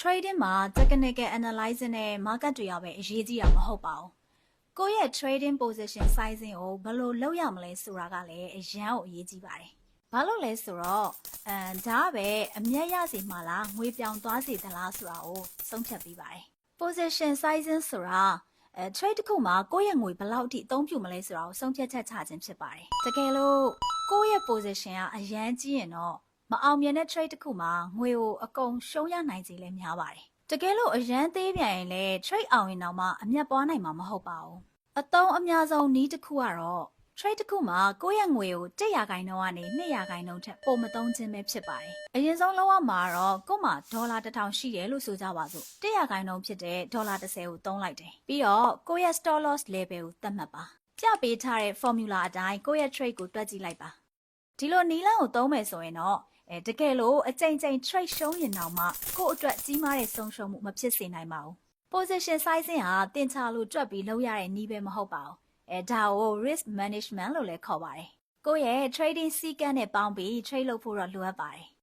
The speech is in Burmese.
trading မှာ technical analysis နဲ့ market တွေရောက်ပဲအရေးကြီးတာမဟုတ်ပါဘူး။ကိုယ့်ရဲ့ trading position sizing ကိုဘယ်လိုလုပ်ရမလဲဆိုတာကလည်းအရန်ကိုအရေးကြီးပါတယ်။ဘာလို့လဲဆိုတော့ဒါကပဲအမြတ်ရစီမှာလားငွေပြောင်းသွားစီသလားဆိုတာကိုဆုံးဖြတ်ပေးပါတယ်။ position sizing ဆိုတာ trade တစ်ခုမှာကိုယ့်ရဲ့ငွေဘယ်လောက်အထိအသုံးပြုမလဲဆိုတာကိုဆုံးဖြတ်ချက်ချခြင်းဖြစ်ပါတယ်။တကယ်လို့ကိုယ့်ရဲ့ position ကအရန်ကြီးရင်တော့မအောင်မြင်တဲ့ trade တစ်ခုမှာငွေကိုအကုန်ရှုံးရနိုင်ခြေလည်းများပါတယ်။တကယ်လို့အရန်သေးပြန်ရင်လည်း trade အောင်ရင်တော့မှအမြတ်ပွားနိုင်မှာမဟုတ်ပါဘူး။အသုံးအများဆုံးနည်းတစ်ခုကတော့ trade တစ်ခုမှာကိုယ့်ရဲ့ငွေကို100%ကနေ200%ထက်ပိုမသုံးခြင်းပဲဖြစ်ပါတယ်။အရင်ဆုံးလောက်ရမှာတော့ကို့မှာဒေါ်လာ1000ရှိတယ်လို့ဆိုကြပါစို့။100%ဖြစ်တဲ့ဒေါ်လာ30ကိုသုံးလိုက်တယ်။ပြီးတော့ကိုယ့်ရဲ့ stop loss level ကိုသတ်မှတ်ပါ။ပြပေးထားတဲ့ formula အတိုင်းကိုယ့်ရဲ့ trade ကိုတွက်ကြည့်လိုက်ပါ။ဒီလိုနည်းလမ်းကိုသုံးမယ်ဆိုရင်တော့တကယ်လို့အကြိမ်ကြိမ် trade ရှုံးရင်တော့မှကိုယ့်အတွက်ကြီးမားတဲ့ဆုံးရှုံးမှုမဖြစ်စေနိုင်ပါဘူး။ position sizing ဟာတင်ချလို့တွက်ပြီးလုပ်ရတဲ့နည်းပဲမဟုတ်ပါဘူး။ဒါကို risk management လို့လည်းခေါ်ပါတယ်။ကိုယ့်ရဲ့ trading စည်းကမ်းနဲ့ပေါင်းပြီး trade လုပ်ဖို့တော့လိုအပ်ပါတယ်။